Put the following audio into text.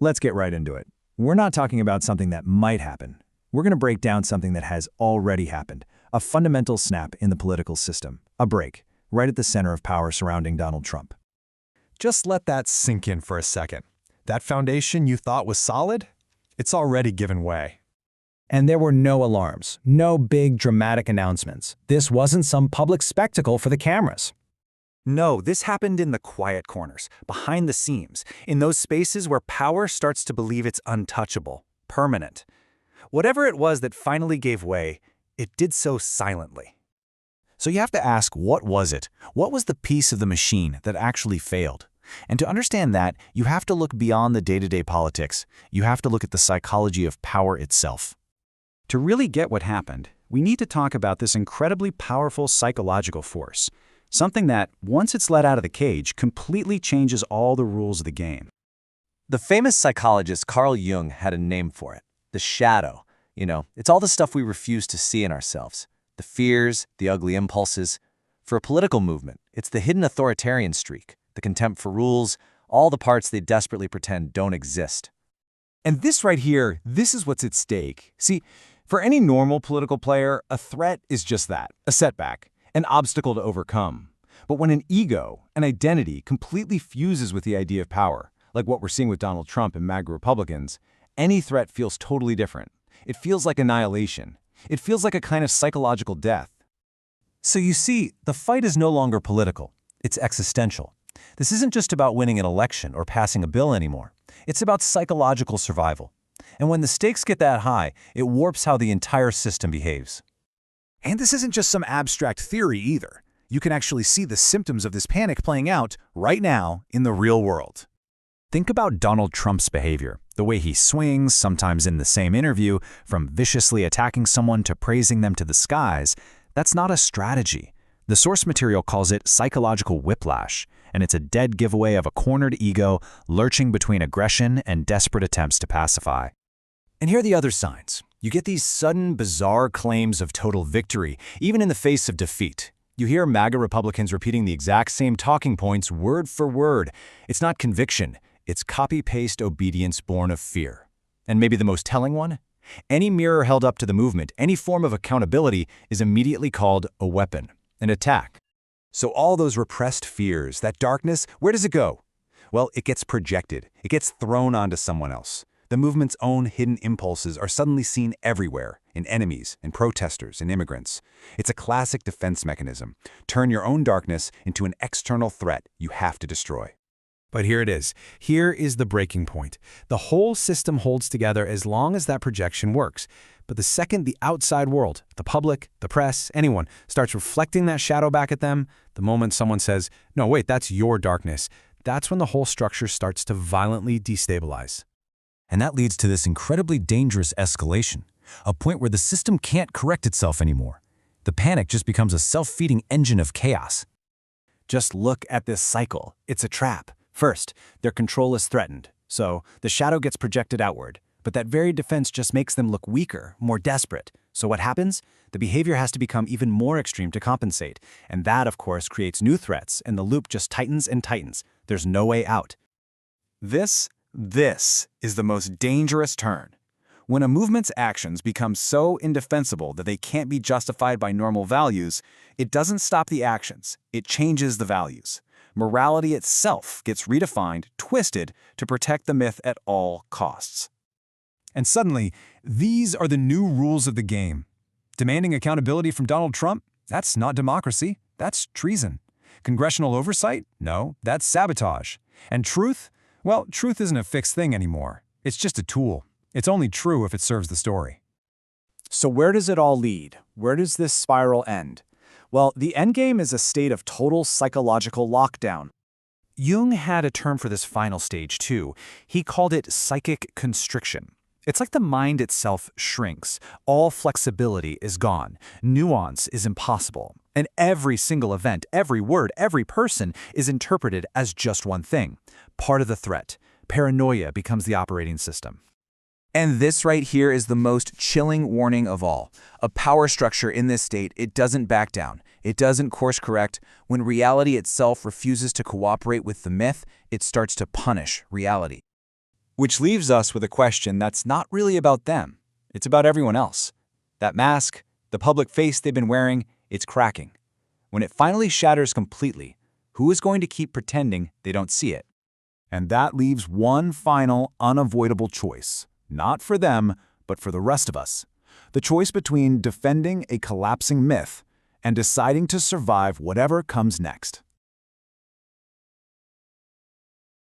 Let's get right into it. We're not talking about something that might happen. We're going to break down something that has already happened, a fundamental snap in the political system, a break, right at the center of power surrounding Donald Trump. Just let that sink in for a second. That foundation you thought was solid? It's already given way. And there were no alarms, no big dramatic announcements. This wasn't some public spectacle for the cameras. No, this happened in the quiet corners, behind the seams, in those spaces where power starts to believe it's untouchable, permanent. Whatever it was that finally gave way, it did so silently. So you have to ask, what was it? What was the piece of the machine that actually failed? And to understand that, you have to look beyond the day-to-day politics. You have to look at the psychology of power itself. To really get what happened, we need to talk about this incredibly powerful psychological force, something that, once it's let out of the cage, completely changes all the rules of the game. The famous psychologist Carl Jung had a name for it, the shadow. It's all the stuff we refuse to see in ourselves, the fears, the ugly impulses. For a political movement, it's the hidden authoritarian streak, the contempt for rules, all the parts they desperately pretend don't exist. And this right here, this is what's at stake. See, for any normal political player, a threat is just that, a setback, an obstacle to overcome. But when an ego, an identity, completely fuses with the idea of power, like what we're seeing with Donald Trump and MAGA Republicans, any threat feels totally different. It feels like annihilation. It feels like a kind of psychological death. So you see, the fight is no longer political. It's existential. This isn't just about winning an election or passing a bill anymore. It's about psychological survival. And when the stakes get that high, it warps how the entire system behaves. And this isn't just some abstract theory either. You can actually see the symptoms of this panic playing out right now in the real world. Think about Donald Trump's behavior, the way he swings, sometimes in the same interview, from viciously attacking someone to praising them to the skies. That's not a strategy. The source material calls it psychological whiplash, and it's a dead giveaway of a cornered ego lurching between aggression and desperate attempts to pacify. And here are the other signs. You get these sudden, bizarre claims of total victory, even in the face of defeat. You hear MAGA Republicans repeating the exact same talking points word for word. It's not conviction. It's copy-paste obedience born of fear. And maybe the most telling one? Any mirror held up to the movement, any form of accountability, is immediately called a weapon, an attack. So all those repressed fears, that darkness, where does it go? Well, it gets projected. It gets thrown onto someone else. The movement's own hidden impulses are suddenly seen everywhere, in enemies, in protesters, in immigrants. It's a classic defense mechanism. Turn your own darkness into an external threat you have to destroy. But here it is. Here is the breaking point. The whole system holds together as long as that projection works. But the second the outside world, the public, the press, anyone, starts reflecting that shadow back at them, the moment someone says, "No, wait, that's your darkness," that's when the whole structure starts to violently destabilize. And that leads to this incredibly dangerous escalation, a point where the system can't correct itself anymore. The panic just becomes a self-feeding engine of chaos. Just look at this cycle. It's a trap. First, their control is threatened, so the shadow gets projected outward. But that very defense just makes them look weaker, more desperate. So what happens? The behavior has to become even more extreme to compensate. And that, of course, creates new threats, and the loop just tightens and tightens. There's no way out. This is the most dangerous turn. When a movement's actions become so indefensible that they can't be justified by normal values, it doesn't stop the actions, it changes the values. Morality itself gets redefined, twisted, to protect the myth at all costs. And suddenly, these are the new rules of the game. Demanding accountability from Donald Trump? That's not democracy. That's treason. Congressional oversight? No, that's sabotage. And truth? Well, truth isn't a fixed thing anymore. It's just a tool. It's only true if it serves the story. So where does it all lead? Where does this spiral end? Well, the endgame is a state of total psychological lockdown. Jung had a term for this final stage, too. He called it psychic constriction. It's like the mind itself shrinks. All flexibility is gone. Nuance is impossible. And every single event, every word, every person is interpreted as just one thing. Part of the threat. Paranoia becomes the operating system. And this right here is the most chilling warning of all. A power structure in this state, it doesn't back down. It doesn't course correct. When reality itself refuses to cooperate with the myth, it starts to punish reality. Which leaves us with a question that's not really about them. It's about everyone else. That mask, the public face they've been wearing, it's cracking. When it finally shatters completely, who is going to keep pretending they don't see it? And that leaves one final, unavoidable choice. Not for them, but for the rest of us. The choice between defending a collapsing myth and deciding to survive whatever comes next.